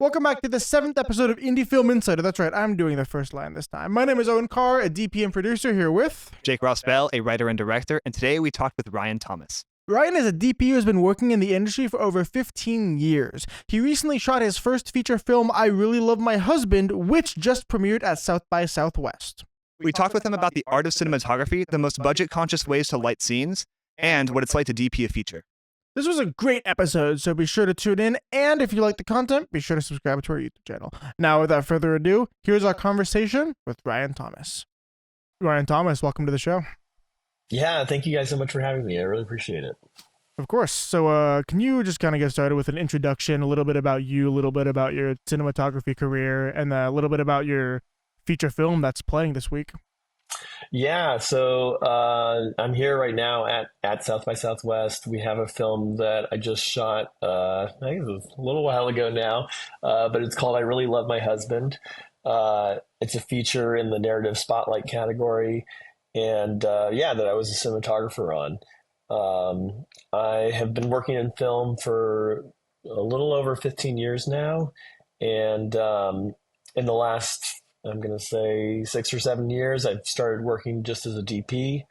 Welcome back to the 7th episode of IndieFilm Insider. That's right, I'm doing the first line this time. My name is Owen Carr, a DP and producer here with... Jake Ross Bell, a writer and director, and today we talked with Ryan Thomas. Ryan is a DP who has been working in the industry for over 15 years. He recently shot his first feature film, I Really Love My Husband, which just premiered at South by Southwest. We talked with him about the art of cinematography, the most budget-conscious ways to light scenes, and what it's like to DP a feature. This was a great episode, so be sure to tune in, and if you like the content, be sure to subscribe to our YouTube channel. Now, without further ado, here's our conversation with Ryan Thomas. Ryan Thomas, welcome to the show. Yeah, thank you guys so much for having me. I really appreciate it. Of course. So can you just kind of get started with an introduction, a little bit about you, a little bit about your cinematography career, and a little bit about your feature film that's playing this week? Yeah, so I'm here right now at South by Southwest. We have a film that I just shot, I think it was a little while ago now, but it's called I Really Love My Husband. It's a feature in the narrative spotlight category, and that I was a cinematographer on. I have been working in film for a little over 15 years now, and in the last, I'm going to say 6 or 7 years, I've started working just as a DP.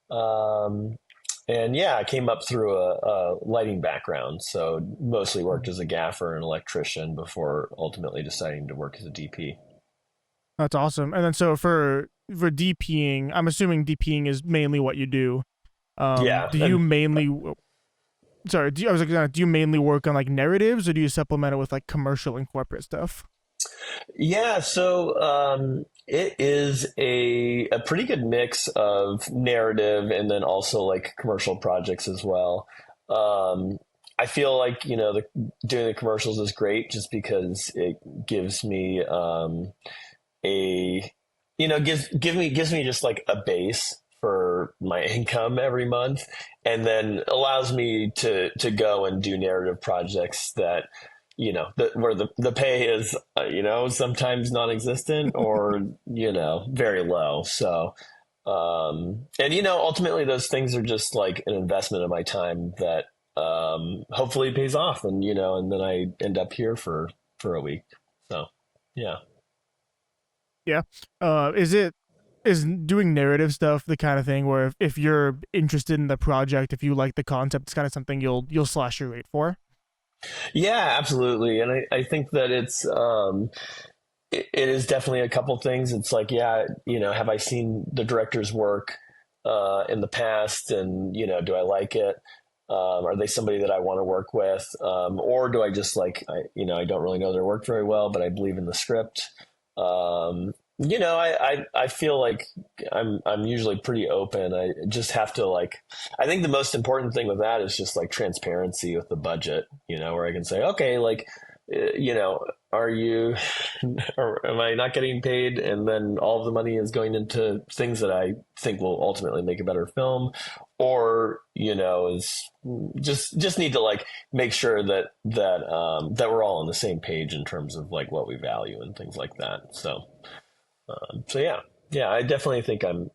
I came up through a lighting background, so mostly worked as a gaffer and electrician before ultimately deciding to work as a DP. That's awesome. And then so for DPing, I'm assuming DPing is mainly what you do. Yeah. Do you mainly... Sorry, do you mainly work on like narratives, or do you supplement it with like commercial and corporate stuff? Yeah, so it is a pretty good mix of narrative and then also like commercial projects as well. I feel like, doing the commercials is great just because it gives me gives me just like a base for my income every month, and then allows me to go and do narrative projects that where the pay is, sometimes non-existent or, very low. So, ultimately those things are just like an investment of my time that, hopefully pays off, and, and then I end up here for a week. So, yeah. Yeah. Is doing narrative stuff the kind of thing where if you're interested in the project, if you like the concept, it's kind of something you'll slash your rate for? Yeah, absolutely. And I think that it is definitely a couple things. It's like, have I seen the director's work in the past, and, do I like it? Are they somebody that I want to work with? Or do I just I don't really know their work very well, but I believe in the script. I feel like I'm usually pretty open. I just have to I think the most important thing with that is just like transparency with the budget, where I can say, okay, are you, or am I not getting paid? And then all of the money is going into things that I think will ultimately make a better film, or, is just need to make sure that we're all on the same page in terms of what we value and things like that. So I definitely think I'm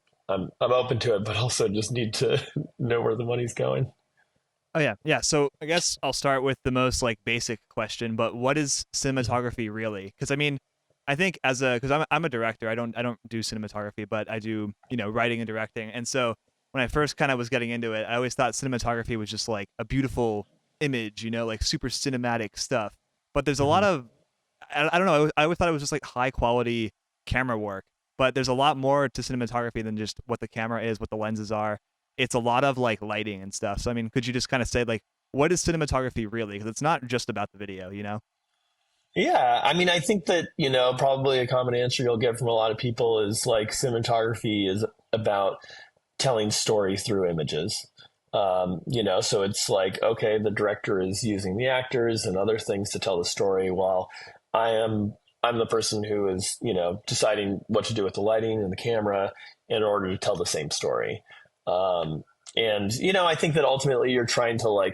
open to it, but also just need to know where the money's going. Oh yeah. So I guess I'll start with the most basic question, but what is cinematography really? Because I think because I'm a director, I don't do cinematography, but I do writing and directing. And so when I first kind of was getting into it, I always thought cinematography was just like a beautiful image, super cinematic stuff. But there's a lot of I don't know. I always thought it was just like high quality camera work, but there's a lot more to cinematography than just what the camera is, what the lenses are. It's a lot of lighting and stuff. So could you just kind of say what is cinematography really? Because it's not just about the video, Yeah, I think that probably a common answer you'll get from a lot of people is cinematography is about telling story through images. So it's okay, the director is using the actors and other things to tell the story, while I'm the person who is, deciding what to do with the lighting and the camera in order to tell the same story. I think that ultimately you're trying to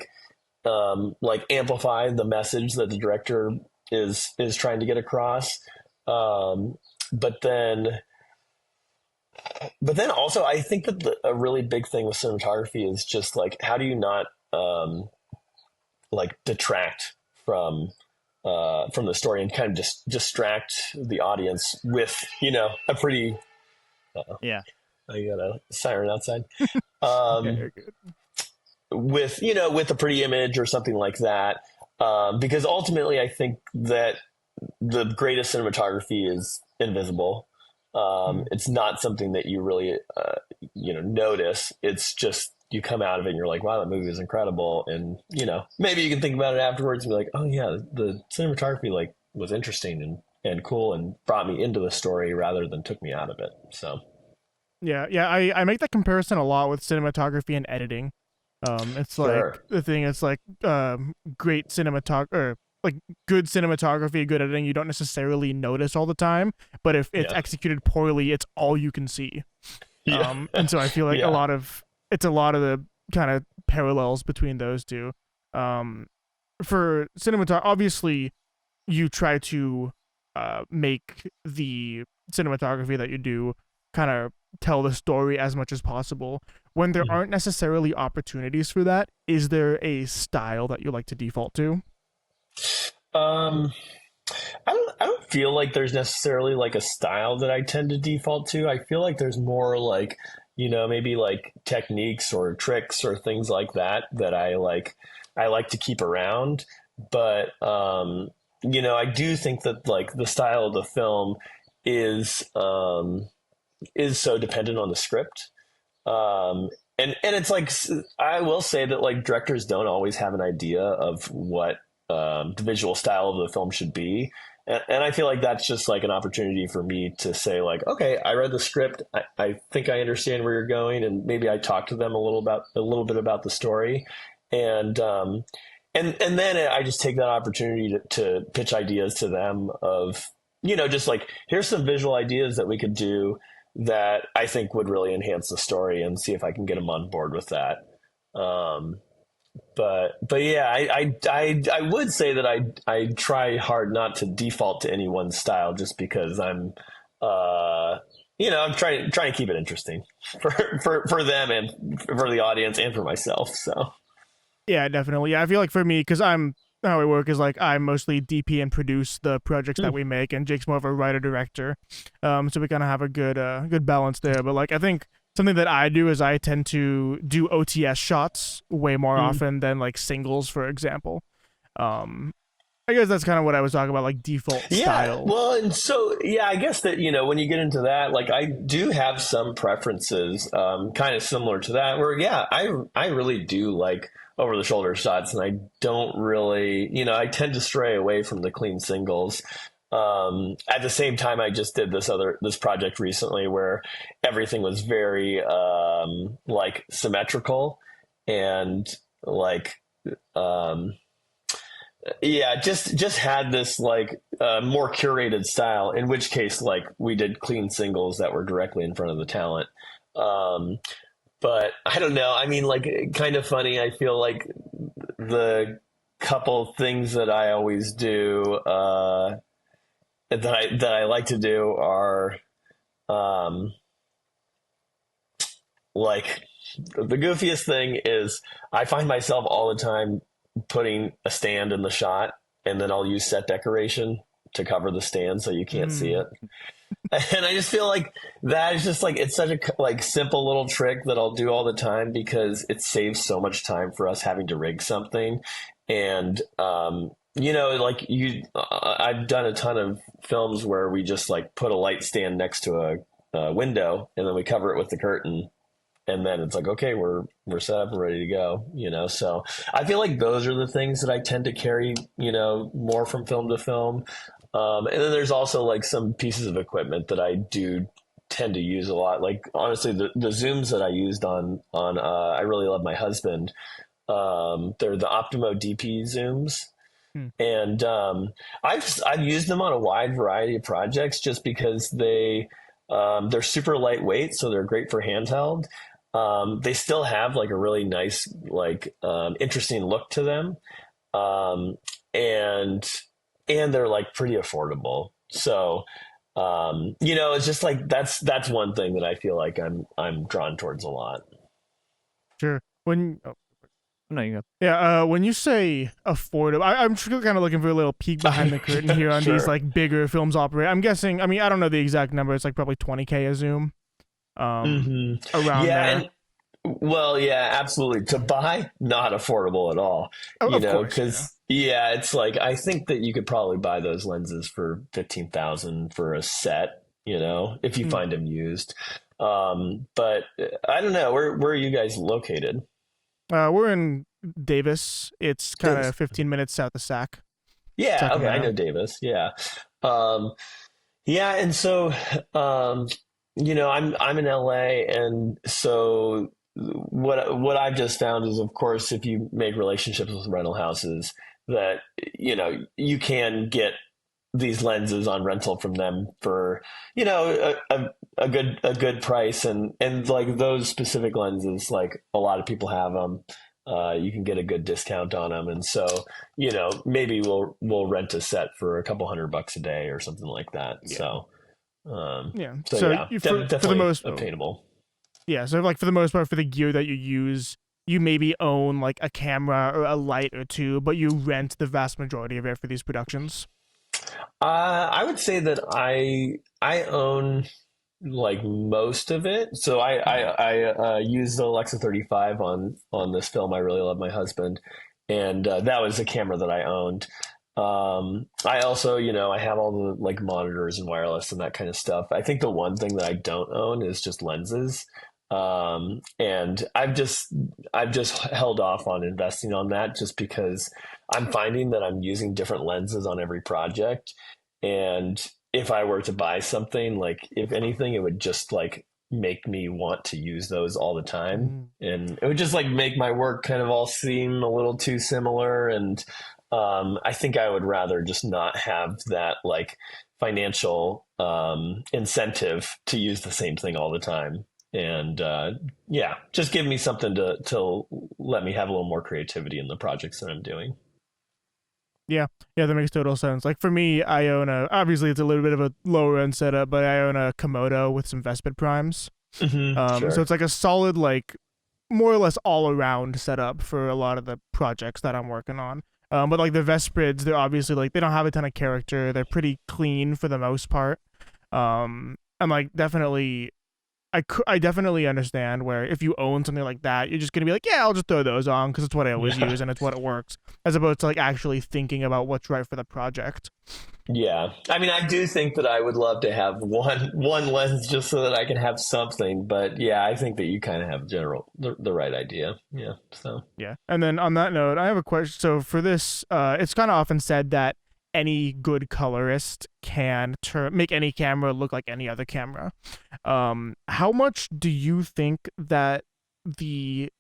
amplify the message that the director is trying to get across. But then also I think that a really big thing with cinematography is just how do you not detract from from the story and kind of just distract the audience with, a pretty. Yeah. I got a siren outside. Yeah, Um, you're good. with a pretty image or something like that, because ultimately I think that the greatest cinematography is invisible. It's not something that you really notice. It's just you come out of it and you're like, wow, that movie is incredible, and maybe you can think about it afterwards and be like, oh yeah, the cinematography like was interesting and cool and brought me into the story rather than took me out of it. So Yeah. I make that comparison a lot with cinematography and editing. It's like sure. the thing. It's like great cinematog or like good cinematography, good editing. You don't necessarily notice all the time, but if it's Yeah. executed poorly, it's all you can see. Yeah. And so I feel like Yeah. it's a lot of the kind of parallels between those two. Um, for cinematography, obviously, you try to make the cinematography that you do kind of tell the story as much as possible. When there aren't necessarily opportunities for that, is there a style that you like to default to? Um, I don't feel like there's necessarily like a style that I tend to default to. I feel like there's more like, maybe like techniques or tricks or things like that that I like to keep around. But I do think that like the style of the film is is so dependent on the script. And it's like I will say that like directors don't always have an idea of what the visual style of the film should be, and I feel like that's just like an opportunity for me to say like, okay, I read the script, I think I understand where you're going, and maybe I talk to them a little bit about the story, and and then I just take that opportunity to pitch ideas to them of just like here's some visual ideas that we could do that I think would really enhance the story and see if I can get them on board with that. Um, but yeah, I would say that I try hard not to default to any one style just because I'm trying to keep it interesting for them and for the audience and for myself. So Yeah, definitely. Yeah, I feel like for me, because I'm how I work is like I mostly DP and produce the projects that we make, and Jake's more of a writer director. So we kind of have a good balance there. But like I think something that I do is I tend to do OTS shots way more often than like singles, for example. Um, I guess that's kind of what I was talking about, like default yeah, style. well, and so yeah, I guess that when you get into that, like I do have some preferences, kind of similar to that. Where yeah, I really do like over the shoulder shots, and I don't really, I tend to stray away from the clean singles. At the same time, I just did this project recently where everything was very like symmetrical and like. Um, yeah, just had this like more curated style, in which case like we did clean singles that were directly in front of the talent. um but I don't know, I mean, like kind of funny, I feel like the couple things that I always do that I like to do are um like the goofiest thing is I find myself all the time putting a stand in the shot, and then I'll use set decoration to cover the stand so you can't see Mm, it. And I just feel like that is just like it's such a like simple little trick that I'll do all the time because it saves so much time for us having to rig something. And like I've done a ton of films where we just like put a light stand next to a window and then we cover it with the curtain, and then it's like, okay, we're set up and ready to go, so I feel like those are the things that I tend to carry, more from film to film. And then there's also like some pieces of equipment that I do tend to use a lot, like honestly the zooms that I used on I really love my husband. They're the Optimo DP zooms, mm, and I've used them on a wide variety of projects just because they're super lightweight, so they're great for handheld. They still have like a really nice, like interesting look to them, um, and they're like pretty affordable. So it's just like that's one thing that I feel like I'm drawn towards a lot. sure. When No, you go. Yeah, when you say affordable, I'm kind of looking for a little peek behind the curtain here on these Sure. like bigger films operate. I'm guessing. I mean, I don't know the exact number. It's like probably 20K a zoom, Hmm. around Yeah, there. and well, yeah, absolutely. To buy, not affordable at all. Of course, yeah. Because yeah, it's like I think that you could probably buy those lenses for 15,000 for a set. If you Mm. find them used. But I don't know. Where are you guys located? We're in Davis. It's kind Davis. of 15 minutes south of Yeah. Okay, I Sacramento. know Davis. Yeah. Um, yeah, and so I'm in LA, and so what I've just found is, of course, if you make relationships with rental houses, that you can get these lenses on rental from them for a good price, and like those specific lenses, like a lot of people have them. You can get a good discount on them, and so maybe we'll rent a set for a couple $100 a day or something like that. Yeah, So yeah. so So yeah, for the definitely most, obtainable. yeah. So like for the most part, for the gear that you use, you maybe own like a camera or a light or two, but you rent the vast majority of it for these productions. I would say that I own like most of it. So I used the Alexa 35 on this film. I really love my husband, and that was a camera that I owned. I also, I have all the like monitors and wireless and that kind of stuff. I think the one thing that I don't own is just lenses. And I've just held off on investing on that just because I'm finding that I'm using different lenses on every project. And if I were to buy something, like if anything, it would just like make me want to use those all the time. Mm. And it would just like make my work kind of all seem a little too similar. And I think I would rather just not have that like financial incentive to use the same thing all the time. And yeah, just give me something to let me have a little more creativity in the projects that I'm doing. Yeah, yeah, that makes total sense. Like for me, I own obviously it's a little bit of a lower end setup, but I own a Komodo with some Vespid primes. So Sure. it's like a solid, like more or less all around setup for a lot of the projects that I'm working on. But like the Vespids, they're obviously like they don't have a ton of character. They're pretty clean for the most part. And like definitely I definitely understand where if you own something like that, you're just gonna be like, yeah, I'll just throw those on because it's what I always Yeah. use and it's what it works, as opposed to like actually thinking about what's right for the project. Yeah. I mean, I do think that I would love to have one lens just so that I can have something. But yeah, I think that you kind of have the right idea. Yeah. So. Yeah. And then on that note, I have a question. So for this, it's kind of often said that any good colorist can make any camera look like any other camera. How much do you think that the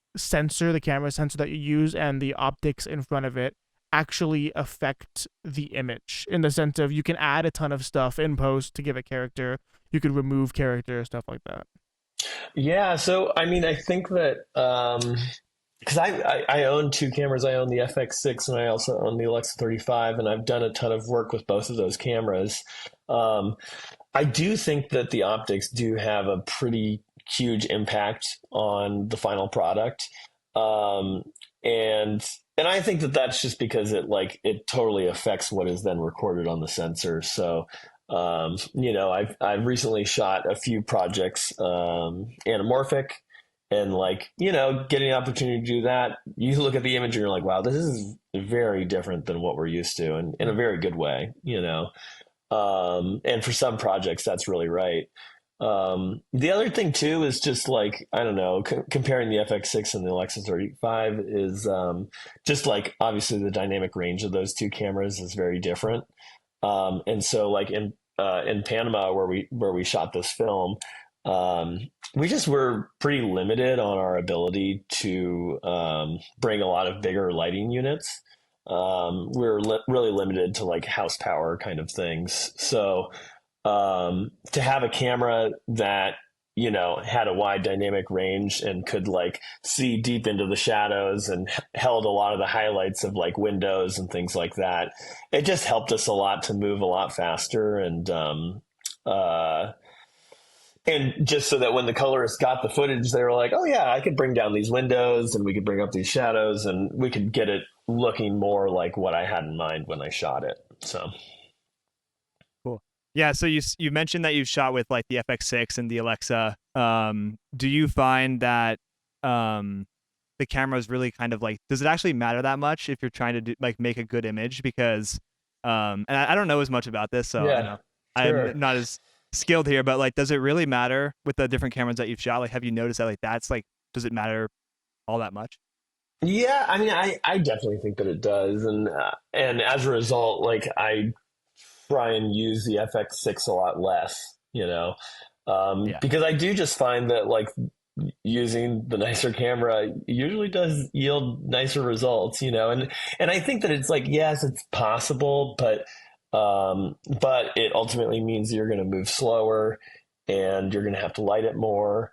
camera sensor that you use, and the optics in front of it actually affect the image in the sense of you can add a ton of stuff in post to give it character, you could remove character, stuff like that? Yeah. So I mean, I think that because I own two cameras. I own the FX6 and I also own the Alexa 35, and I've done a ton of work with both of those cameras. Um, I do think that the optics do have a pretty huge impact on the final product. Um, and and I think that that's just because it totally affects what is then recorded on the sensor. So I've recently shot a few projects anamorphic, and getting an opportunity to do that, you look at the image and you're like, wow, this is very different than what we're used to, and in a Mm. very good way. And for some projects, that's really right. The other thing too is just like, I don't know, comparing the FX6 and the Alexa 35 is just like obviously the dynamic range of those two cameras is very different. And so like in Panama where we shot this film, we just were pretty limited on our ability to bring a lot of bigger lighting units. We were really limited to like house power kind of things. So to have a camera that had a wide dynamic range and could like see deep into the shadows and held a lot of the highlights of like windows and things like that, it just helped us a lot to move a lot faster. And And just so that when the colorists got the footage, they were like, oh yeah, I could bring down these windows and we could bring up these shadows and we could get it looking more like what I had in mind when I shot it. So Cool. Yeah. So you mentioned that you shot with like the FX6 and the Alexa. Do you find that the camera is really kind of like, does it actually matter that much if you're trying to do, like make a good image? Because and I don't know as much about this, so yeah, I'm sure. not as skilled here. But like, does it really matter with the different cameras that you've shot? Like, have you noticed that like that's like, does it matter all that much? Yeah, I mean, I definitely think that it does, and as a result, like I try and use the FX6 a lot less, Yeah. because I do just find that like using the nicer camera usually does yield nicer results, and I think that it's like yes, it's possible, but it ultimately means you're going to move slower, and you're going to have to light it more.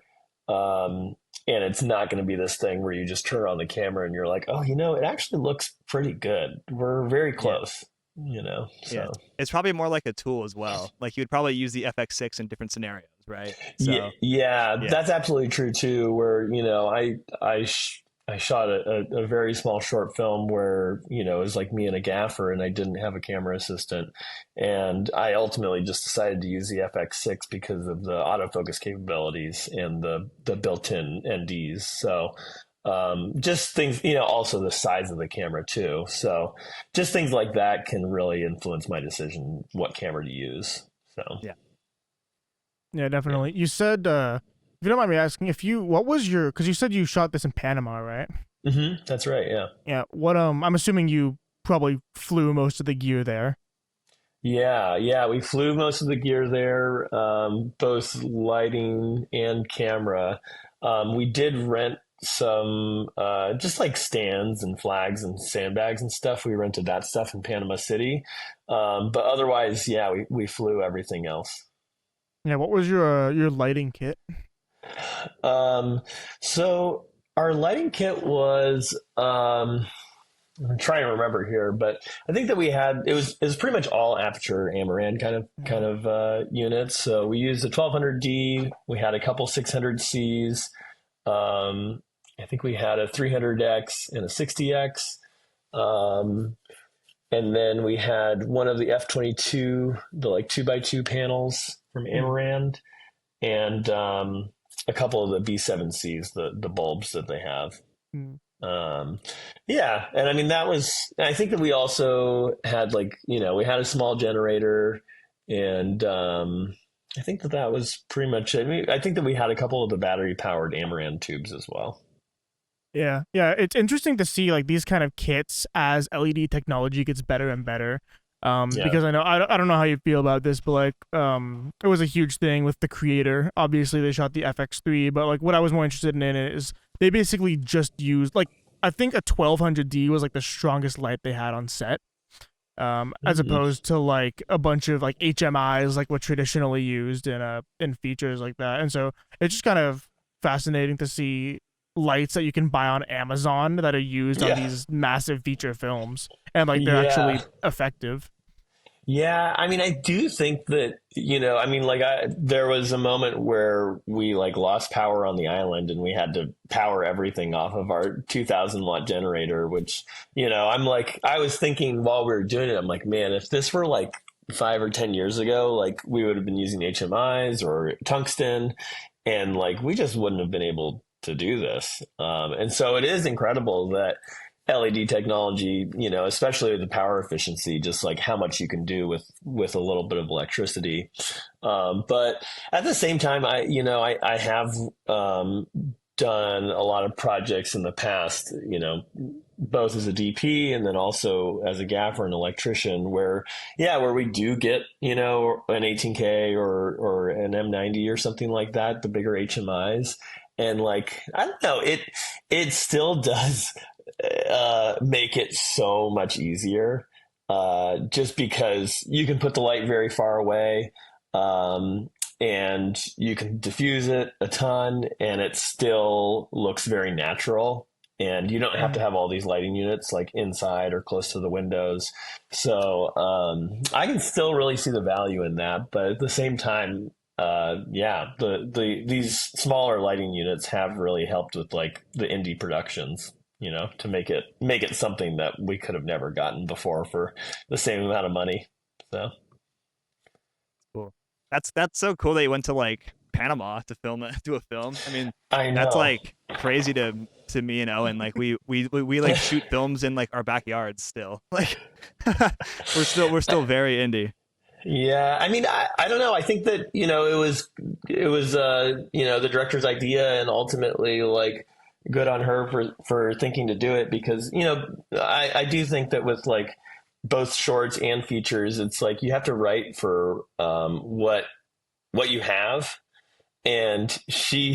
Um, and it's not going to be this thing where you just turn on the camera and you're like, oh, it actually looks pretty good. We're very Yeah. close, Yeah. so. It's probably more like a tool as well. Like you would probably use the FX6 in different scenarios, right? Yeah, So yeah, yeah. that's absolutely true too. Where I shot a very small short film where it was like me and a gaffer, and I didn't have a camera assistant, and I ultimately just decided to use the FX6 because of the autofocus capabilities and the built-in NDs. So just things, also the size of the camera too. So just things like that can really influence my decision what camera to use. So Yeah. Yeah, yeah. definitely. You said, if you don't mind me asking, what was your, because you said you shot this in Panama, right? That's right. Yeah. Yeah. I'm assuming you probably flew most of the gear there. Yeah, yeah, we flew most of the gear there, both lighting and camera. We did rent some, just like stands and flags and sandbags and stuff. We rented that stuff in Panama City. But otherwise, yeah, we flew everything else. Yeah. What was your lighting kit? Um, so our lighting kit was, I'm trying to remember here, but I think that it was pretty much all aperture Amaran kind of units. So we used a 1200D. We had a couple 600Cs. Um, I think we had a 300X and a 60X. Um, and then we had one of the F22, the like 2x2 panels from Mm, Amaran, and a couple of the B7Cs, the bulbs that they have. mm. Um, yeah, and I mean that was. I think that we also had like we had a small generator, and I think that was pretty much it. I think that we had a couple of the battery powered Amaran tubes as well. Yeah. Yeah. It's interesting to see like these kind of kits as LED technology gets better and better. Yeah. Because I don't know how you feel about this, but like, it was a huge thing with the creator. Obviously, they shot the FX3, but like, what I was more interested in is they basically just used like I think a 1200D was like the strongest light they had on set, as Mm. opposed to like a bunch of like HMIs like what traditionally used in features like that. And so it's just kind of fascinating to see lights that you can buy on Amazon that are used on Yeah. these massive feature films and like they're Yeah. actually effective. Yeah, I mean, I do think that, I mean, like there was a moment where we like lost power on the island and we had to power everything off of our 2000-watt generator, which, I'm like, I was thinking while we were doing it, I'm like, man, if this were like 5 or 10 years ago, like we would have been using HMIs or tungsten, and like we just wouldn't have been able to do this. And so it is incredible that LED technology, especially with the power efficiency, just like how much you can do with a little bit of electricity. But at the same time, I have done a lot of projects in the past, both as a DP and then also as a gaffer and electrician, where we do get, an 18K or an M90 or something like that, the bigger HMIs. And like, I don't know, it still does make it so much easier, just because you can put the light very far away, and you can diffuse it a ton and it still looks very natural, and you don't have to Mm. have all these lighting units like inside or close to the windows. So I can still really see the value in that, but at the same time, yeah, these smaller lighting units have really helped with like the indie productions, to make it something that we could have never gotten before for the same amount of money. So Cool. That's so cool that you went to like Panama to film do a film. I mean, I that's know. like crazy to me and Owen. Like we like shoot films in like our backyards still. Like we're still very indie. Yeah, I mean, I don't know. I think that it was the director's idea, and ultimately like good on her for thinking to do it, because I do think that with like both shorts and features, it's like you have to write for what you have. And she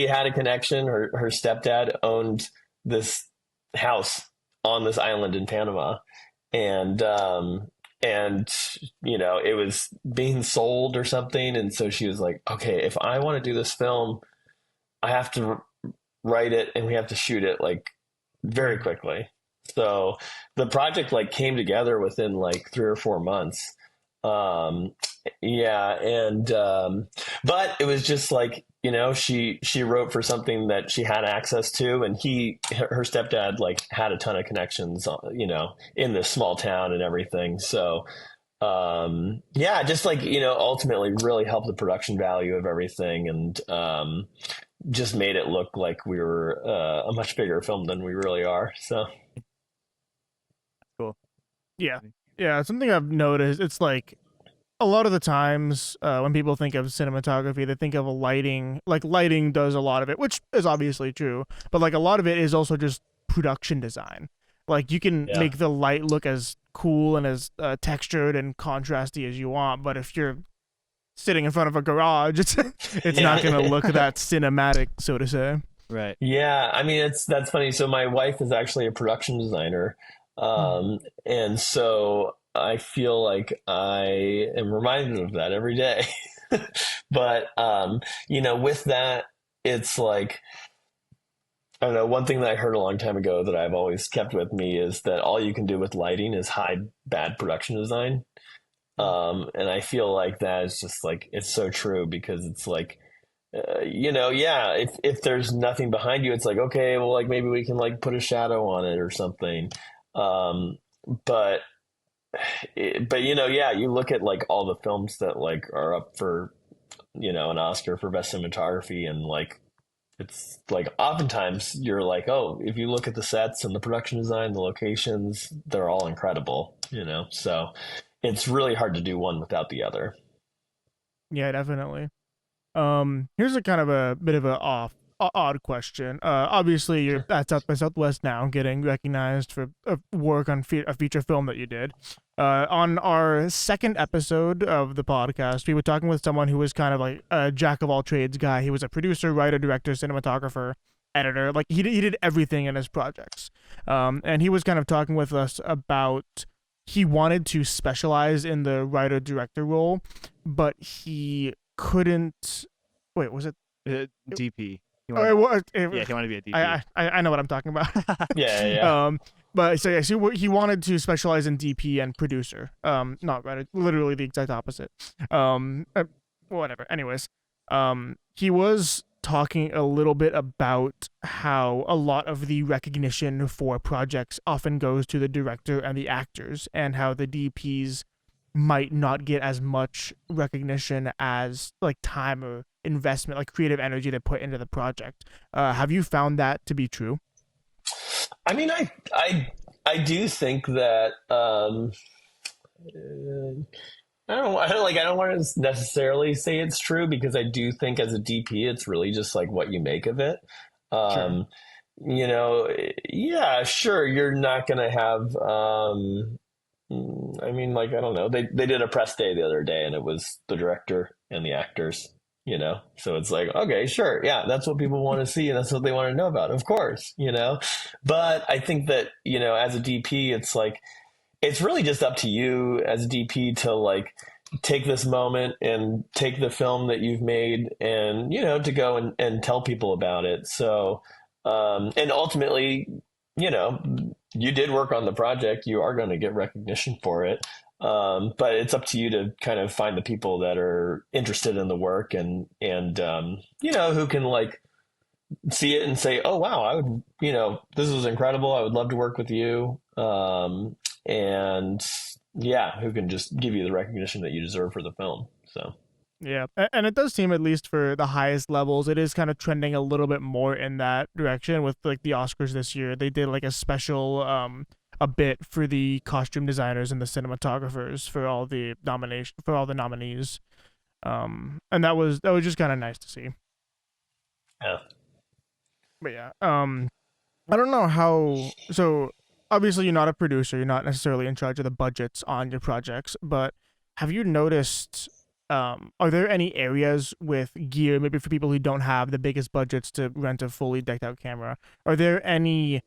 had a connection. Her stepdad owned this house on this island in Panama, and it was being sold or something. And so she was like, okay, if I want to do this film, I have to write it and we have to shoot it like very quickly. So the project like came together within like 3 or 4 months. Um, yeah, and but it was just like, she wrote for something that she had access to, and her stepdad like had a ton of connections, in this small town and everything. So yeah, just like, ultimately really helped the production value of everything, and just made it look like we were a much bigger film than we really are. So Cool. Yeah. Yeah. Something I've noticed, it's like a lot of the times when people think of cinematography, they think of lighting. Like lighting does a lot of it, which is obviously true. But like a lot of it is also just production design. Like you can yeah. make the light look as cool and as textured and contrasty as you want, but if you're sitting in front of a garage, it's not going to look that cinematic, so to say. Right. Yeah, I mean, that's funny. So my wife is actually a production designer, and so I feel like I am reminded of that every day. But with that, it's like, I don't know. One thing that I heard a long time ago that I've always kept with me is that all you can do with lighting is hide bad production design. And I feel like that is just like, it's so true, because it's like, yeah, if there's nothing behind you, it's like, okay, well, like maybe we can like put a shadow on it or something. Um, but yeah, you look at like all the films that like are up for, an Oscar for best cinematography, and like it's like oftentimes you're like, oh, if you look at the sets and the production design, the locations, they're all incredible, so it's really hard to do one without the other. Yeah, definitely. Here's a kind of a bit of a odd question. Obviously you're Sure. at South by Southwest now, getting recognized for work on a feature film that you did. On our second episode of the podcast, we were talking with someone who was kind of like a jack of all trades guy. He was a producer, writer, director, cinematographer, editor. Like he did everything in his projects. And he was kind of talking with us about he wanted to specialize in the writer director role, but he couldn't. Wait, was it? DP. He Oh, wanted, yeah, he wanted to be a DP. I know what I'm talking about. Yeah, yeah. But so yeah, so he wanted to specialize in DP and producer. Not right, literally the exact opposite. Whatever. Anyways, he was talking a little bit about how a lot of the recognition for projects often goes to the director and the actors, and how the DPs might not get as much recognition as like time or investment, like creative energy they put into the project. Have you found that to be true? I mean, I do think that I don't want to necessarily say it's true, because I do think as a DP, it's really just like what you make of it. Sure. Um, yeah, sure, you're not gonna have. I mean, like, I don't know. They did a press day the other day, and it was the director and the actors. So it's like, okay, sure, yeah, that's what people want to see, and that's what they want to know about, of course. But I think that as a DP, it's like, it's really just up to you as a DP to like take this moment and take the film that you've made, and to go and tell people about it. So and ultimately, you did work on the project, you are going to get recognition for it. But it's up to you to kind of find the people that are interested in the work and who can like see it and say, oh wow, I would, this was incredible. I would love to work with you. And yeah, who can just give you the recognition that you deserve for the film. So. Yeah, and it does seem, at least for the highest levels, it is kind of trending a little bit more in that direction. With like the Oscars this year, they did like a special a bit for the costume designers and the cinematographers for all the nominees. And that was just kind of nice to see. Yeah. But yeah, I don't know how. So obviously, you're not a producer. You're not necessarily in charge of the budgets on your projects. But have you noticed? Are there any areas with gear, maybe for people who don't have the biggest budgets to rent a fully decked out camera? Are there any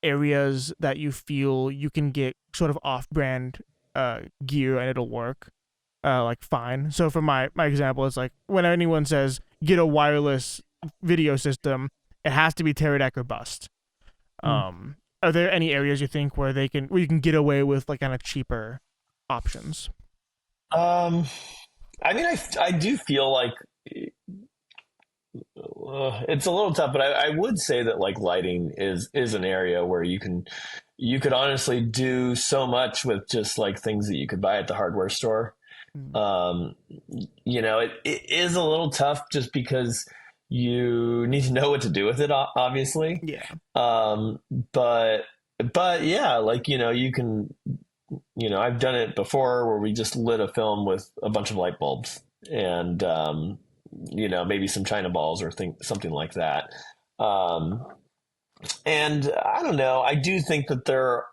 areas that you feel you can get sort of off-brand gear and it'll work like fine? So for my example, it's like when anyone says get a wireless video system, it has to be Teradek or bust. Are there any areas you think where you can get away with like kind of cheaper options? I mean, I do feel like it's a little tough, but I would say that like lighting is an area where you could honestly do so much with just like things that you could buy at the hardware store. It is a little tough just because you need to know what to do with it, obviously. Yeah. But yeah, like, you can, I've done it before where we just lit a film with a bunch of light bulbs and, maybe some China balls or something like that. And I don't know, I do think that there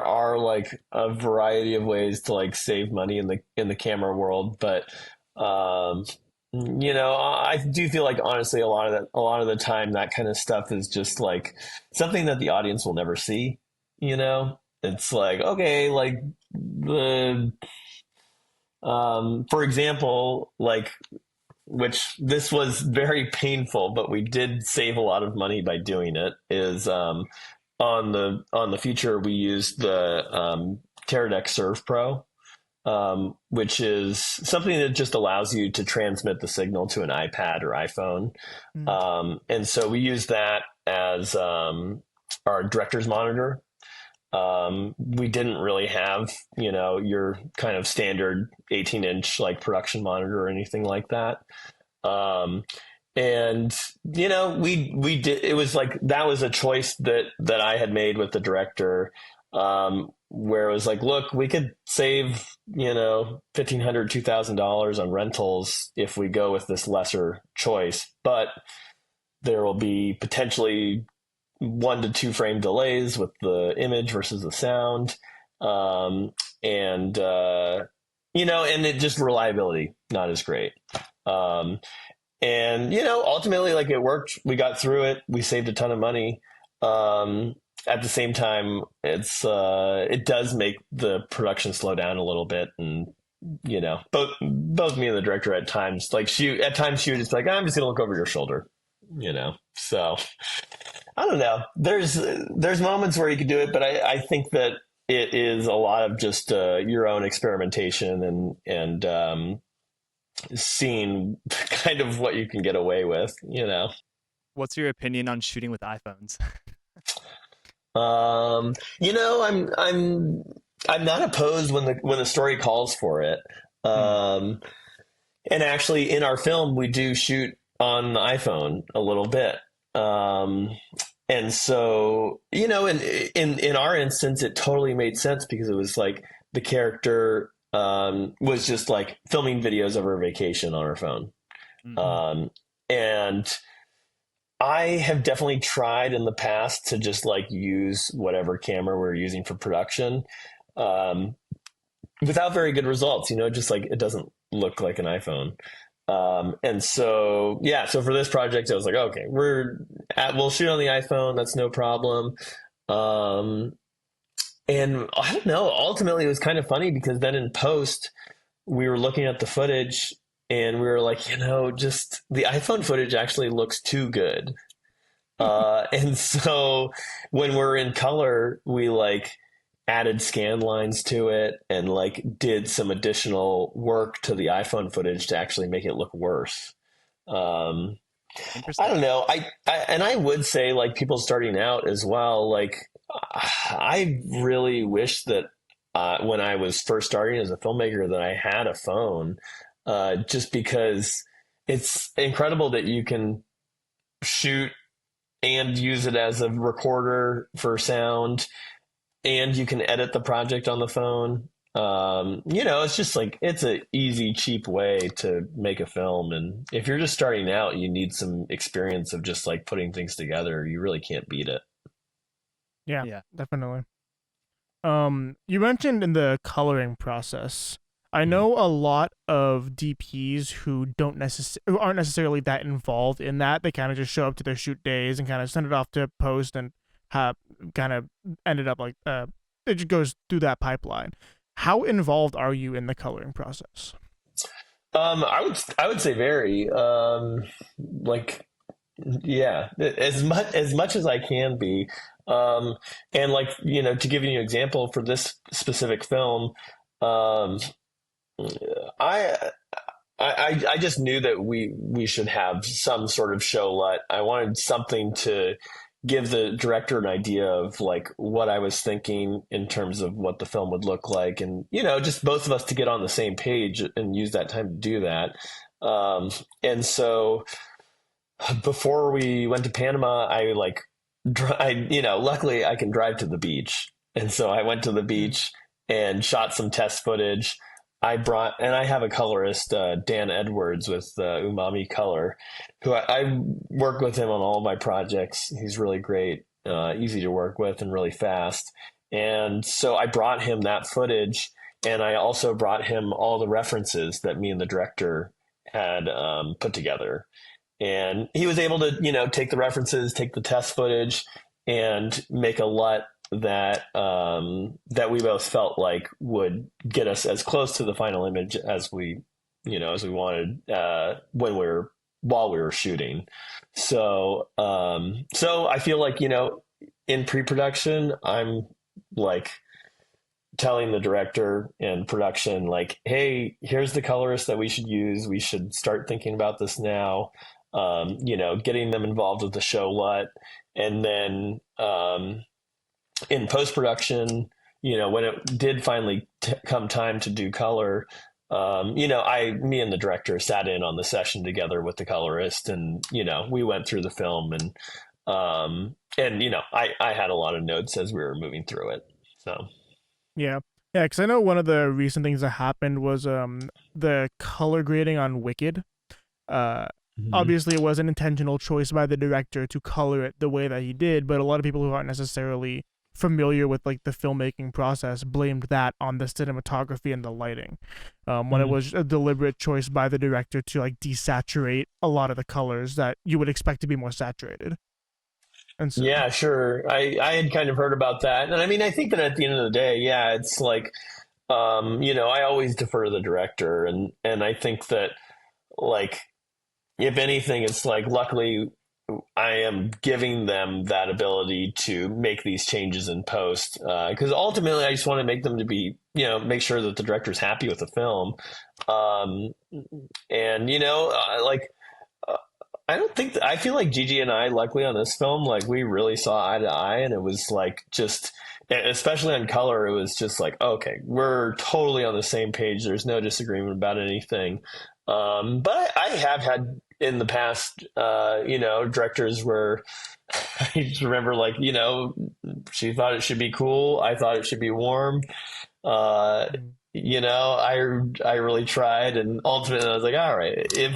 are like a variety of ways to like save money in the camera world, but I do feel like honestly a lot of the time that kind of stuff is just like something that the audience will never see. It's like, okay, like the for example, like, which this was very painful, but we did save a lot of money by doing it, is on the feature we used the Teradek Serve Pro, which is something that just allows you to transmit the signal to an iPad or iPhone. And so we use that as our director's monitor. We didn't really have, your kind of standard 18-inch like production monitor or anything like that. And we did, it was like, that was a choice that I had made with the director, where it was like, look, we could save, $1,500, $2,000 on rentals if we go with this lesser choice, but there will be potentially 1 to 2 frame delays with the image versus the sound. And it just reliability, not as great. And ultimately, like, it worked. We got through it. We saved a ton of money. At the same time, it does make the production slow down a little bit. And, both me and the director at times, she would just be like, I'm just going to look over your shoulder, so I don't know. There's moments where you could do it, but I think that it is a lot of just your own experimentation and seeing kind of what you can get away with, What's your opinion on shooting with iPhones? I'm not opposed when the story calls for it. And actually in our film, we do shoot on the iPhone a little bit. And so, in our instance, it totally made sense because it was like the character was just like filming videos of her vacation on her phone. And I have definitely tried in the past to just like use whatever camera we're using for production without very good results, just like it doesn't look like an iPhone. And so, yeah, so for this project, I was like, okay, we'll shoot on the iPhone. That's no problem. And I don't know, ultimately it was kind of funny because then in post, we were looking at the footage and we were like, just the iPhone footage actually looks too good. And so when we're in color, we like added scan lines to it and like did some additional work to the iPhone footage to actually make it look worse. Um, I Interesting. don't know. And I would say like people starting out as well. Like I really wish that when I was first starting as a filmmaker that I had a phone, just because it's incredible that you can shoot and use it as a recorder for sound, and you can edit the project on the phone. It's just like it's a easy, cheap way to make a film. And if you're just starting out, you need some experience of just like putting things together. You really can't beat it. Yeah, Yeah. definitely. You mentioned in the coloring process. I Mhm. know a lot of DPs who aren't necessarily that involved in that. They kind of just show up to their shoot days and kind of send it off to post and have kind of ended up like it just goes through that pipeline. How involved are you in the coloring process? I would say very like yeah, as much as I can be. Um, and like to give you an example for this specific film, um, I I just knew that we should have some sort of show let. I wanted something to give the director an idea of like what I was thinking in terms of what the film would look like, and just both of us to get on the same page and use that time to do that. And so before we went to Panama, I like, luckily I can drive to the beach. And so I went to the Mm. beach and shot some test footage. And I have a colorist, Dan Edwards with Umami Color, who I work with him on all my projects. He's really great, easy to work with, and really fast. And so I brought him that footage, and I also brought him all the references that me and the director had put together, and he was able to take the references, take the test footage, and make a LUT that we both felt like would get us as close to the final image as we wanted while we were shooting. So I feel like in pre-production I'm like telling the director and production like, hey, here's the colorist that we should use, we should start thinking about this now. Getting them involved with the show LUT. And then in post-production, when it did finally come time to do color, me and the director sat in on the session together with the colorist, and we went through the film, and I had a lot of notes as we were moving through it. So Yeah. Yeah, because I know one of the recent things that happened was the color grading on Wicked. Uh, mhm. Obviously, it was an intentional choice by the director to color it the way that he did, but a lot of people who aren't necessarily familiar with like the filmmaking process blamed that on the cinematography and the lighting, when it Mhm. was a deliberate choice by the director to like desaturate a lot of the colors that you would expect to be more saturated. And so, Yeah, sure. I had kind of heard about that. And I mean, I think that at the end of the day, yeah, it's like, I always defer to the director. And I think that, like, if anything, it's like, luckily, I am giving them that ability to make these changes in post. Because ultimately, I just want to make them to be, make sure that the director's happy with the film. Um, and, like, uh, I don't think I feel like Gigi and I, luckily on this film, like we really saw eye to eye, and it was like just, especially on color, it was just like, okay, we're totally on the same page. There's no disagreement about anything. But I have had in the past, directors where I just remember, like, she thought it should be cool. I thought it should be warm. Uh, mm, I really tried, and ultimately I was like, all right, if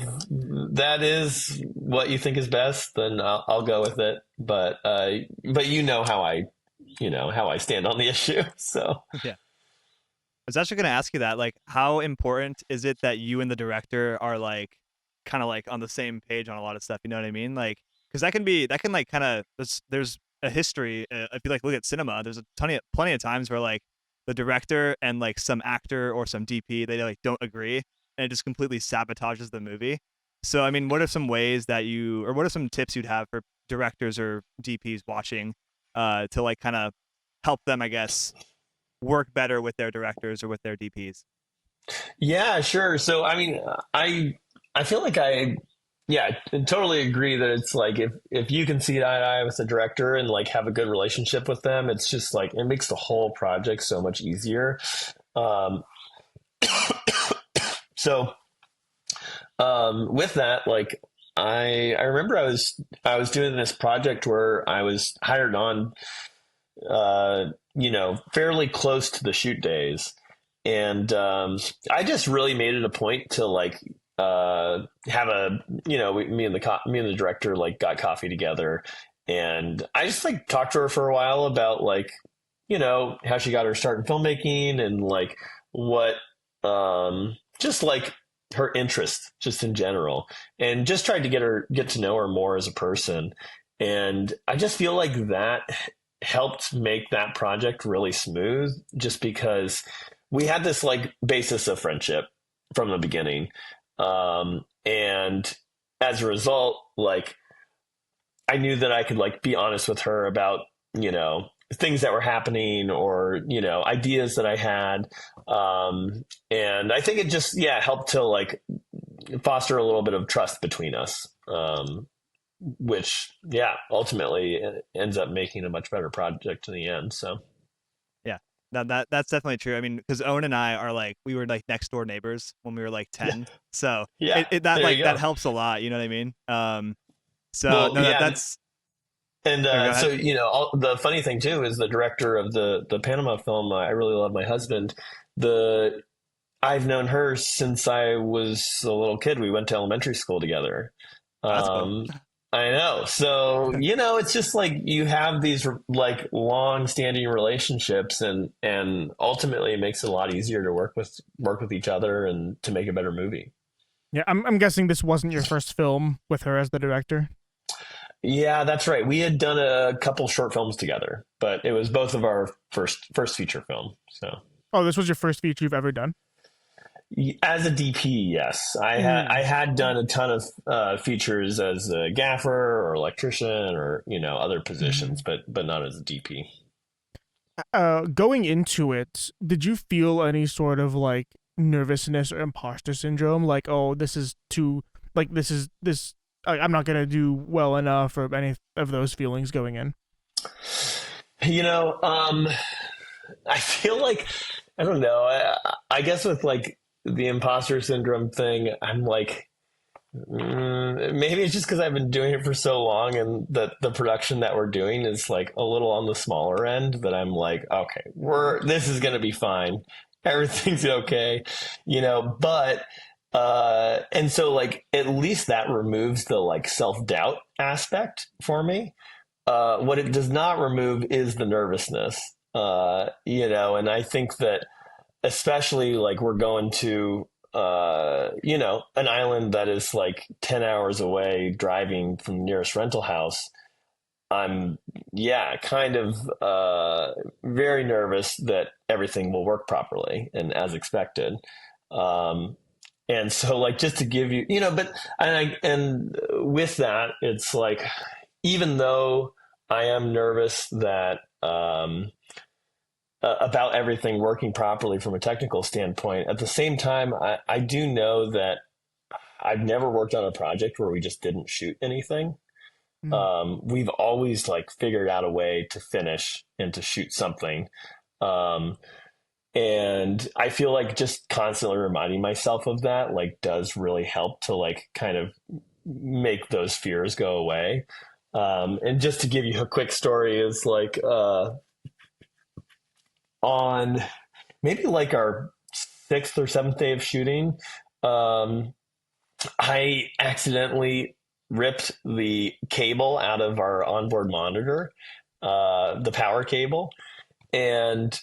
that is what you think is best, then I'll go with it. But how I stand on the issue. So Yeah. I was actually going to ask you that, like, how important is it that you and the director are like, kind of like on the same page on a lot of stuff? You know what I mean? Like, because that can like kind of there's a history. If you like look at cinema, there's plenty of times where like the director and like some actor or some DP they like don't agree, and it just completely sabotages the movie. So I mean, what are some ways that or what are some tips you'd have for directors or DPs watching, to like kind of help them, I guess, work better with their directors or with their DPs? Yeah, sure. So, I mean, I feel like yeah, totally agree that it's like if you can see eye to eye with the director and like have a good relationship with them, it's just like it makes the whole project so much easier. Um, so, with that, like I remember I was doing this project where I was hired on, fairly close to the shoot days. And I just really made it a point to like have me and the director like got coffee together, and I just like talked to her for a while about like how she got her start in filmmaking and like what just like her interest just in general, and just tried to get to know her more as a person. And I just feel like that helped make that project really smooth, just because we had this like basis of friendship from the beginning. And as a result, like I knew that I could like be honest with her about, things that were happening, or, ideas that I had. And I think it just, yeah, helped to like foster a little bit of trust between us. Which, yeah, ultimately ends up making a much better project in the end. So, Yeah, that's definitely true. I mean, because Owen and I are like, we were like next door neighbors when we were like yeah, 10, so yeah, that there like you that go. helps a lot. You know what I mean? So Well, no, yeah, that's and go so ahead. the funny thing too is the director of the Panama film. I really love my husband. The I've known her since I was a little kid. We went to elementary school together. Oh, that's cool. Um, I know. So, it's just like you have these like long-standing relationships, and ultimately it makes it a lot easier to work with each other and to make a better movie. Yeah, I'm guessing this wasn't your first film with her as the director. Yeah, that's right. We had done a couple short films together, but it was both of our first feature film. So, Oh, this was your first feature you've ever done? as a DP, yes, I had done a ton of features as a gaffer or electrician or other positions, but not as a DP. Going into it, did you feel any sort of like nervousness or imposter syndrome? Like, oh, this is too, like, this is this, I'm not gonna do well enough, or any of those feelings going in? You know, um, I feel like I don't know. I guess with like the imposter syndrome thing, I'm like, maybe it's just because I've been doing it for so long, and the production that we're doing is like a little on the smaller end. That I'm like, okay, this is gonna be fine. Everything's okay, But and so like at least that removes the like self doubt aspect for me. What it does not remove is the nervousness. And I think that especially like we're going to an island that is like 10 hours away driving from the nearest rental house. I'm yeah, kind of very nervous that everything will work properly and as expected. Um, and so like just to give you, but and with that, it's like even though I am nervous that about everything working properly from a technical standpoint, at the same time, I do know that I've never worked on a project where we just didn't shoot anything. Mm. We've always like figured out a way to finish and to shoot something. Um, and I feel like just constantly reminding myself of that like does really help to like kind of make those fears go away. And just to give you a quick story is like on maybe like our sixth or seventh day of shooting, um, I accidentally ripped the cable out of our onboard monitor, the power cable, and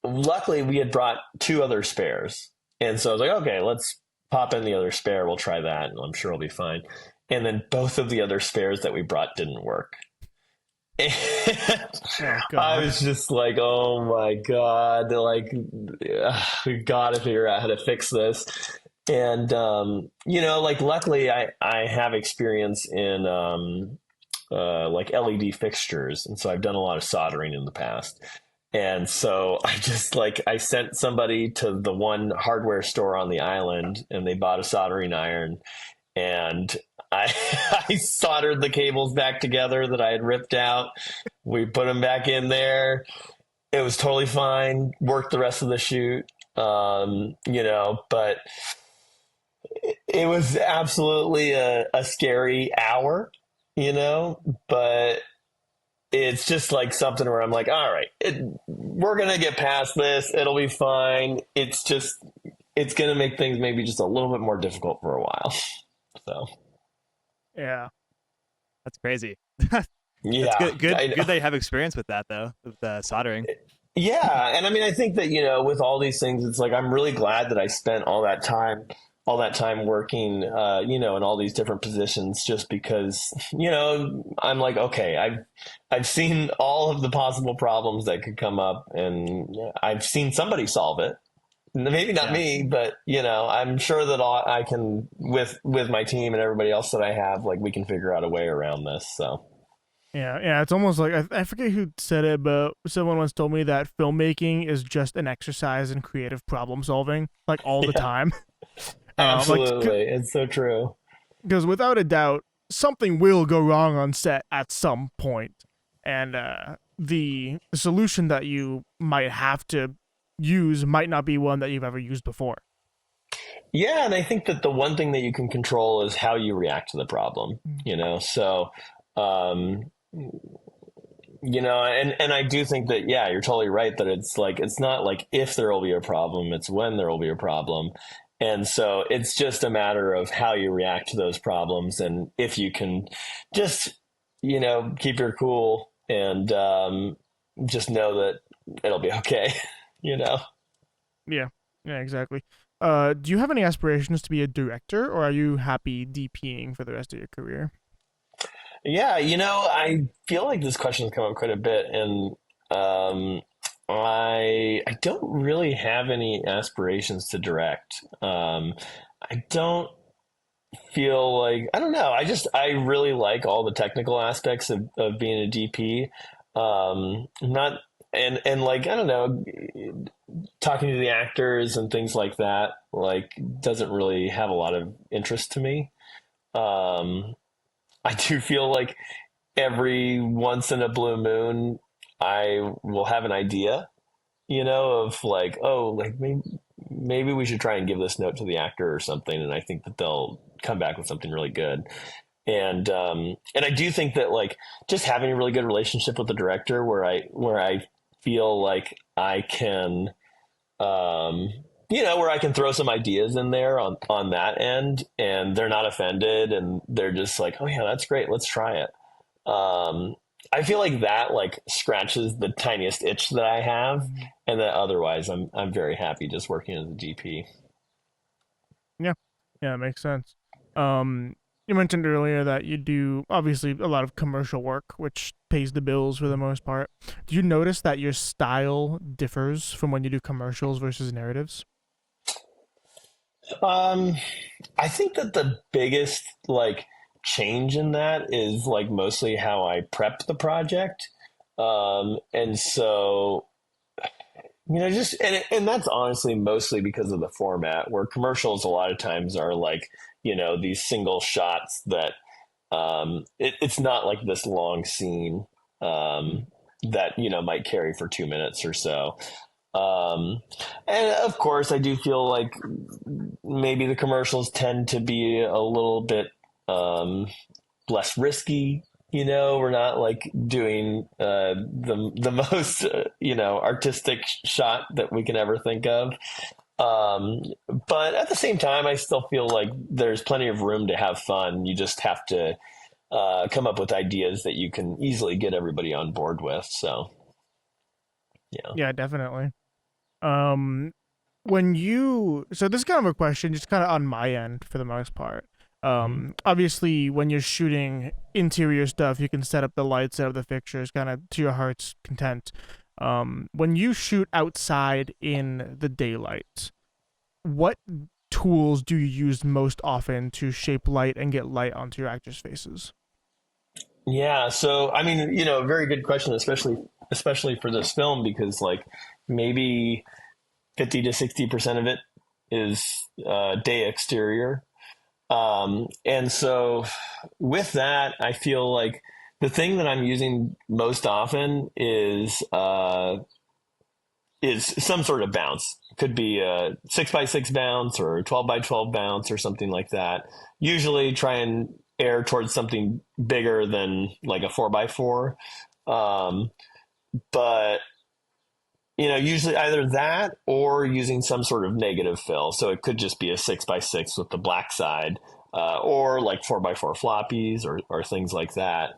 luckily we had brought two other spares. And so I was like, okay, let's pop in the other spare. We'll try that, and I'm sure it'll be fine. And then both of the other spares that we brought didn't work. And Oh I God. was just like, oh my God, like, we got to figure out how to fix this. And, like, luckily I have experience in, like LED fixtures. And so I've done a lot of soldering in the past. And so I just I sent somebody to the one hardware store on the island, and they bought a soldering iron, and I I soldered the cables back together that I had ripped out. We put them back in there. It was totally fine. Worked the rest of the shoot. But it was absolutely a scary hour, but it's just like something where I'm like, all right, we're going to get past this. It'll be fine. It's going to make things maybe just a little bit more difficult for a while. So, Yeah. That's crazy. That's yeah. good that you have experience with that, though, with soldering. Yeah. And I mean, I think that, with all these things, it's like, I'm really glad that I spent all that time working, in all these different positions, just because, I'm like, okay, I've seen all of the possible problems that could come up, and I've seen somebody solve it. Maybe not me, but I'm sure that I can, with my team and everybody else that I have, like, we can figure out a way around this. So. Yeah, it's almost like I forget who said it, but someone once told me that filmmaking is just an exercise in creative problem solving, like all the time. Absolutely, it's so true. Because without a doubt, something will go wrong on set at some point, and the solution that you might have to use might not be one that you've ever used before. Yeah, and I think that the one thing that you can control is how you react to the problem. So. And I do think that, yeah, you're totally right that it's not like if there will be a problem, it's when there will be a problem. And so it's just a matter of how you react to those problems. And if you can just, keep your cool and just know that it'll be okay, Yeah, exactly. Do you have any aspirations to be a director, or are you happy DPing for the rest of your career? Yeah, I feel like this question has come up quite a bit, and I don't really have any aspirations to direct. I don't feel like, I don't know. I really like all the technical aspects of being a DP. Not and like, I don't know, talking to the actors and things like that, like, doesn't really have a lot of interest to me. Um, I do feel like every once in a blue moon, I will have an idea, of like, oh, like, maybe we should try and give this note to the actor or something. And I think that they'll come back with something really good. And I do think that, like, just having a really good relationship with the director, where I feel like I can, where I can throw some ideas in there on that end, and they're not offended, and they're just like, oh yeah, that's great, let's try it. I feel like that, like, scratches the tiniest itch that I have, and that otherwise I'm very happy just working as a DP. Yeah, it makes sense. You mentioned earlier that you do obviously a lot of commercial work, which pays the bills for the most part. Do you notice that your style differs from when you do commercials versus narratives? Um, I think that the biggest, like, change in that is, like, mostly how I prep the project. And so, just, and that's honestly mostly because of the format, where commercials a lot of times are like, these single shots that, it's not like this long scene, that, might carry for 2 minutes or so. And of course, I do feel like maybe the commercials tend to be a little bit, less risky. We're not, like, doing the most artistic shot that we can ever think of. Um, but at the same time, I still feel like there's plenty of room to have fun. You just have to come up with ideas that you can easily get everybody on board with. So, yeah. Yeah, definitely. Um, when you so this is kind of a question, just kind of on my end for the most part. Mhm. Obviously, when you're shooting interior stuff, you can set up the lights, set up the fixtures, kind of to your heart's content. When you shoot outside in the daylight, what tools do you use most often to shape light and get light onto your actors' faces? Yeah. So, I mean, very good question, especially for this film, because like maybe 50 to 60% of it is day exterior. And so with that, I feel like the thing that I'm using most often is some sort of bounce. It could be a 6x6 bounce or a 12x12 bounce or something like that. Usually try and err towards something bigger than like a 4x4. Um, but usually either that or using some sort of negative fill. So it could just be a 6x6 with the black side, or like 4x4 floppies or things like that.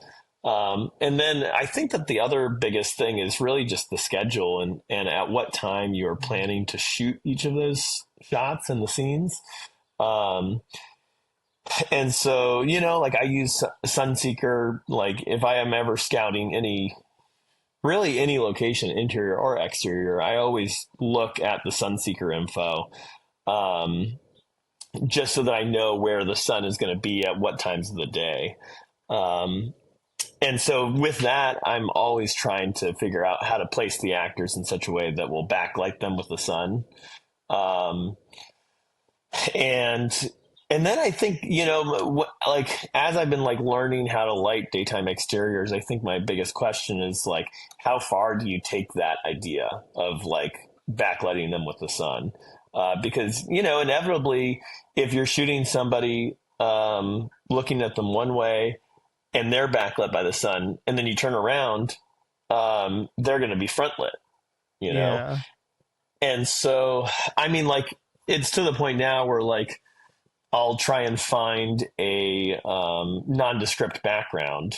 And then I think that the other biggest thing is really just the schedule and at what time you're planning to shoot each of those shots and the scenes. Um, and so, like I use Sunseeker, like if I am ever scouting really any location, interior or exterior, I always look at the Sunseeker info, um, just so that I know where the sun is going to be at what times of the day. Um, and so with that, I'm always trying to figure out how to place the actors in such a way that will backlight them with the sun. Um, and and then I think like as I've been like learning how to light daytime exteriors, I think my biggest question is like how far do you take that idea of like backlighting them with the sun, because inevitably if you're shooting somebody looking at them one way and they're backlit by the sun and then you turn around, they're going to be front lit, you know Yeah. and so I mean like it's to the point now where like I'll try and find a nondescript background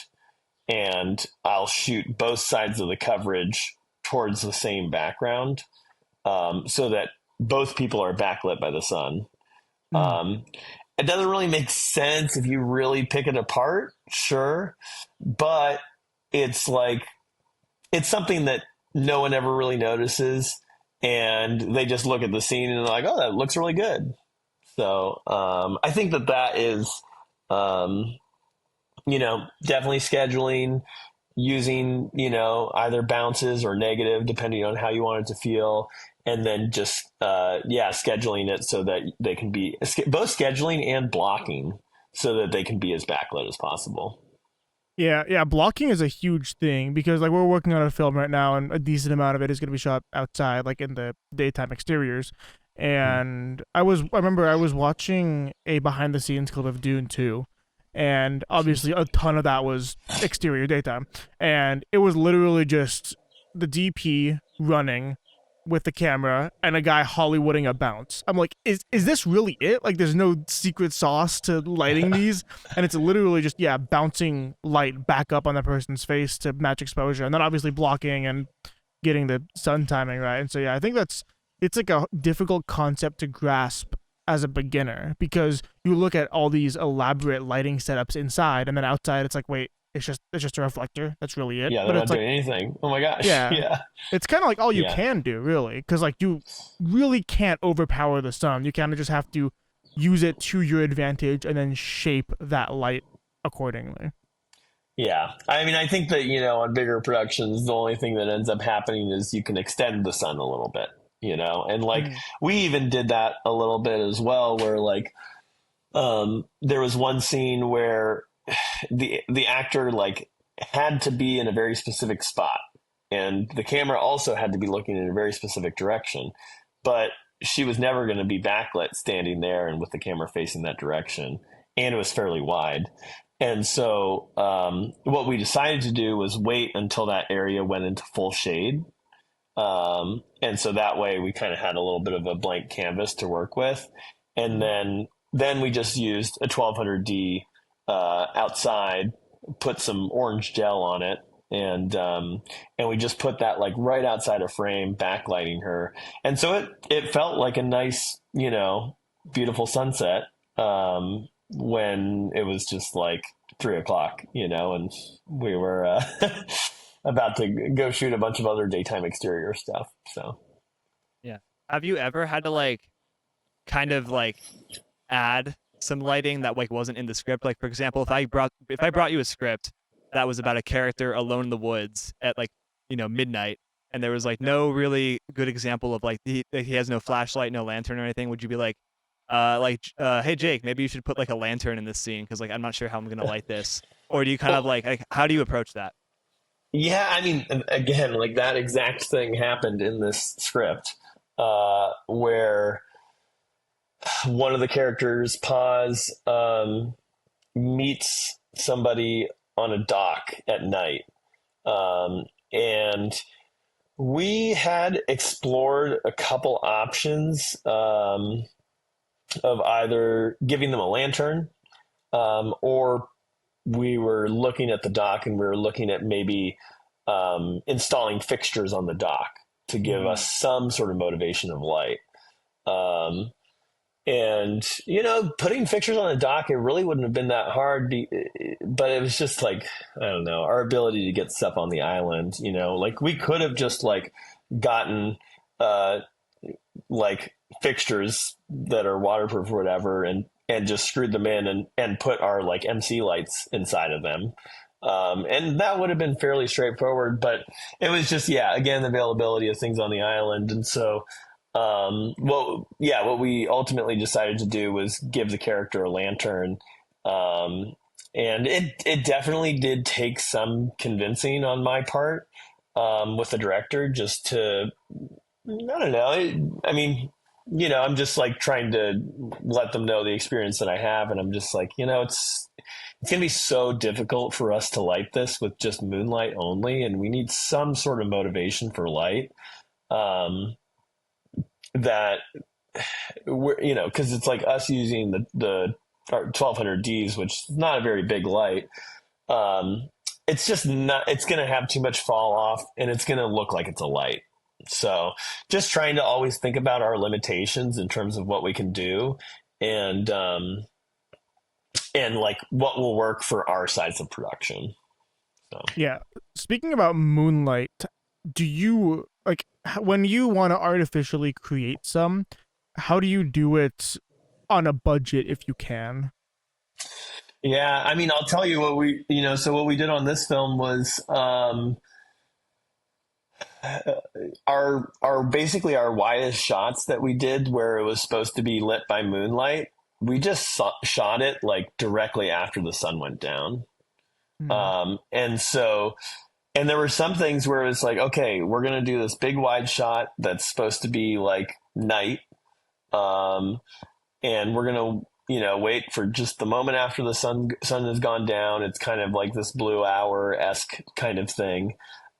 and I'll shoot both sides of the coverage towards the same background, so that both people are backlit by the sun. Mm. Um, it doesn't really make sense if you really pick it apart, sure, but it's like it's something that no one ever really notices, and they just look at the scene and they're like, "Oh, that looks really good." So I think that is, um, definitely scheduling, using, either bounces or negative, depending on how you want it to feel. And then just, scheduling it so that they can be both scheduling and blocking so that they can be as backlit as possible. Yeah, yeah, blocking is a huge thing because like we're working on a film right now and a decent amount of it is going to be shot outside like in the daytime exteriors. And I remember I was watching a behind the scenes clip of Dune 2 and obviously a ton of that was exterior daytime and it was literally just the DP running with the camera and a guy Hollywooding a bounce. I'm like, is this really it? Like there's no secret sauce to lighting these and it's literally just bouncing light back up on that person's face to match exposure and then obviously blocking and getting the sun timing right. And so I think it's like a difficult concept to grasp as a beginner because you look at all these elaborate lighting setups inside and then outside it's like, wait, it's just a reflector, that's really it. Yeah, they're But not it's like, doing anything. Oh my gosh. yeah, Yeah. it's kind of like all you Yeah. can do really because like you really can't overpower the sun. You kind of just have to use it to your advantage and then shape that light accordingly. Yeah. I mean, I think that, on bigger productions, the only thing that ends up happening is you can extend the sun a little bit, and like Mm. we even did that a little bit as well, where like there was one scene where the actor like had to be in a very specific spot and the camera also had to be looking in a very specific direction, but she was never going to be backlit standing there and with the camera facing that direction, and it was fairly wide. And so what we decided to do was wait until that area went into full shade, and so that way we kind of had a little bit of a blank canvas to work with. And Mm. then we just used a 1200D outside, put some orange gel on it, and we just put that like right outside a frame, backlighting her. And so it felt like a nice, beautiful sunset, when it was just like 3 o'clock, and we were about to go shoot a bunch of other daytime exterior stuff. So Yeah. Have you ever had to like kind of like add some lighting that like wasn't in the script? Like for example, if I brought you a script that was about a character alone in the woods at like, midnight, and there was like no really good example of like he has no flashlight, no lantern or anything, would you be like, hey Jake, maybe you should put like a lantern in this scene because like I'm not sure how I'm gonna light this, or do you kind of Well, like how do you approach that? yeah, I mean, again, like that exact thing happened in this script, where one of the characters, Paz, meets somebody on a dock at night. And we had explored a couple options of either giving them a lantern, or we were looking at the dock and we were looking at maybe installing fixtures on the dock to give Mm-hmm. us some sort of motivation of light. Um, and putting fixtures on the dock, it really wouldn't have been that hard, but it was just like, I don't know, our ability to get stuff on the island. Like we could have just like gotten uh, like fixtures that are waterproof or whatever, and just screwed them in and put our like MC lights inside of them. And that would have been fairly straightforward, but it was just, yeah, again, the availability of things on the island. And so, what we ultimately decided to do was give the character a lantern. And it definitely did take some convincing on my part, with the director, just to, I don't know. I mean, I'm just like trying to let them know the experience that I have. And I'm just like, it's going to be so difficult for us to light this with just moonlight only. And we need some sort of motivation for light. That because it's like us using the 1200Ds, which is not a very big light. It's just not, it's going to have too much fall off and it's going to look like it's a light. So just trying to always think about our limitations in terms of what we can do, and like what will work for our size of production. So. Yeah. Speaking about moonlight, do you like when you want to artificially create some? How do you do it on a budget if you can? Yeah, I mean, I'll tell you what so what we did on this film was, our basically our widest shots that we did where it was supposed to be lit by moonlight. We just shot it like directly after the sun went down. Hmm. And so, and there were some things where it's like, okay, we're going to do this big wide shot that's supposed to be like night. Um, and we're going to, wait for just the moment after the sun has gone down. It's kind of like this blue hour-esque kind of thing.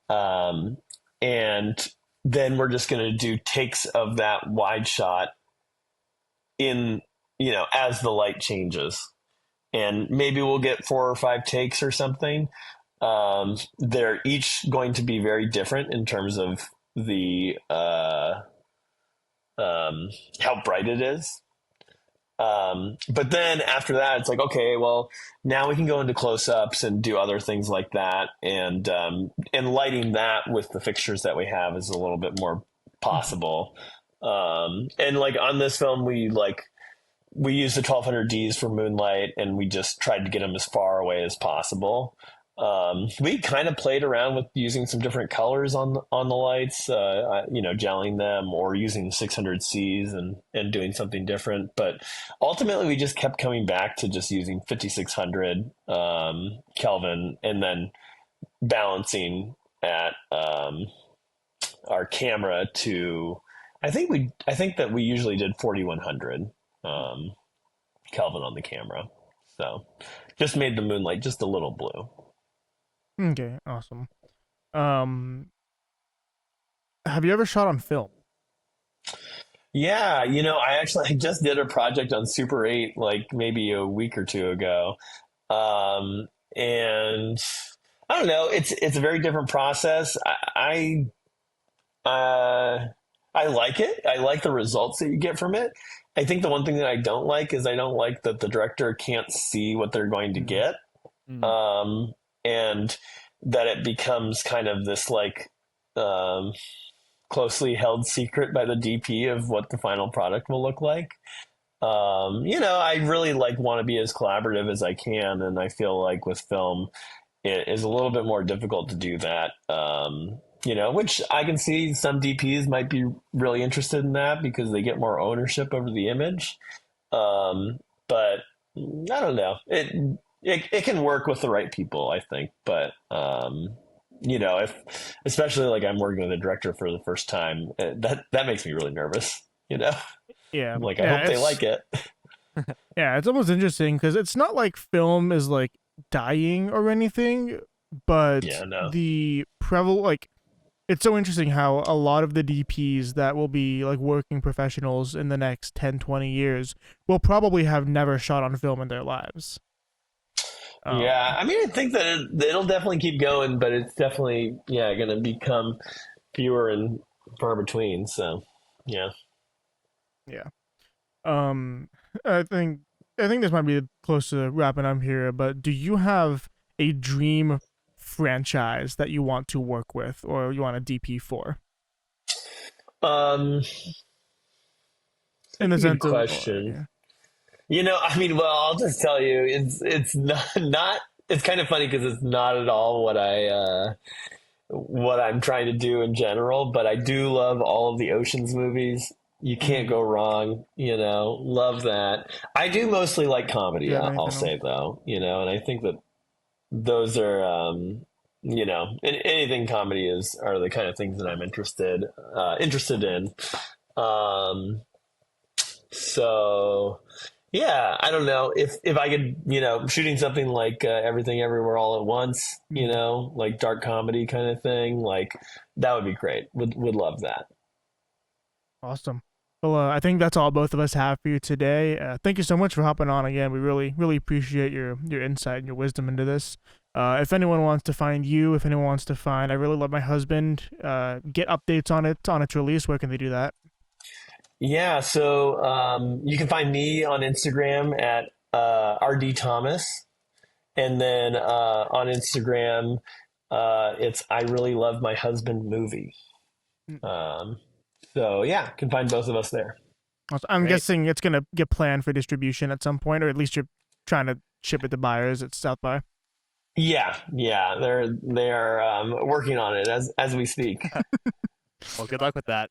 Um, and then we're just going to do takes of that wide shot in, as the light changes. And maybe we'll get 4 or 5 takes or something. They're each going to be very different in terms of the how bright it is. But then after that, it's like, okay, well, now we can go into close-ups and do other things like that, and lighting that with the fixtures that we have is a little bit more possible. And like on this film, we used the 1200Ds for moonlight, and we just tried to get them as far away as possible. We kind of played around with using some different colors on the lights, gelling them or using 600Cs and doing something different. But ultimately, we just kept coming back to just using 5600 Kelvin, and then balancing at our camera to. I think that we usually did 4100 Kelvin on the camera, so just made the moonlight just a little blue. Okay, awesome. Um, have you ever shot on film? Yeah, I just did a project on Super 8 like maybe a week or two ago. And I don't know, it's a very different process. I like it. I like the results that you get from it. I think the one thing that I don't like is I don't like that the director can't see what they're going to get. Mm-hmm. And that it becomes kind of this like closely held secret by the DP of what the final product will look like. I really want to be as collaborative as I can, and I feel like with film, it is a little bit more difficult to do that. Which I can see some DPs might be really interested in that because they get more ownership over the image. But I don't know. It can work with the right people, I think. But if especially like I'm working with a director for the first time, that makes me really nervous. Yeah, Like I hope they like it. Yeah, it's almost interesting because it's not like film is like dying or anything, but Yeah, no. it's so interesting how a lot of the DPs that will be like working professionals in the next 10, 20 years will probably have never shot on film in their lives. Yeah, I mean, I think that it'll definitely keep going, but it's definitely going to become fewer and far between. So, yeah. Yeah. Um, I think this might be close to wrapping up here, but do you have a dream franchise that you want to work with or you want a DP for? In That's the a good sense of, question. yeah. I mean, well, I'll just tell you, it's not. It's kind of funny because it's not at all what I'm trying to do in general. But I do love all of the Ocean's movies. You can't go wrong. Love that. I do mostly like Do you comedy. have I'll anything else? say though, and I think that those are, anything comedy are the kind of things that I'm interested in. Um, so yeah, I don't know if I could, shooting something like Everything Everywhere All at Once, like dark comedy kind of thing, like that would be great. Would love that. Awesome. Well, I think that's all both of us have for you today. Thank you so much for hopping on again. We really, really appreciate your insight and your wisdom into this. If anyone wants to find you, if anyone wants to find I Really Love My Husband, get updates on its release, where can they do that? Yeah, so you can find me on Instagram at RD Thomas, and then on Instagram it's I Really Love My Husband movie. Um, so yeah, can find both of us there. I'm Great. guessing it's gonna get planned for distribution at some point, or at least you're trying to ship it to buyers at South by. Yeah, they're working on it as we speak. Well, good luck with that.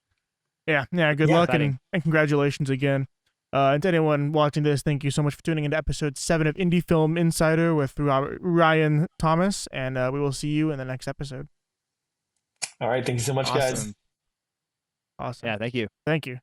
Yeah. Good Yeah, luck Exciting. and congratulations again. And to anyone watching this, thank you so much for tuning into episode 7 of IndieFilm Insider with Ryan Thomas, and we will see you in the next episode. all right, thank you so much, guys. Awesome. Awesome. Yeah, thank you. Thank you.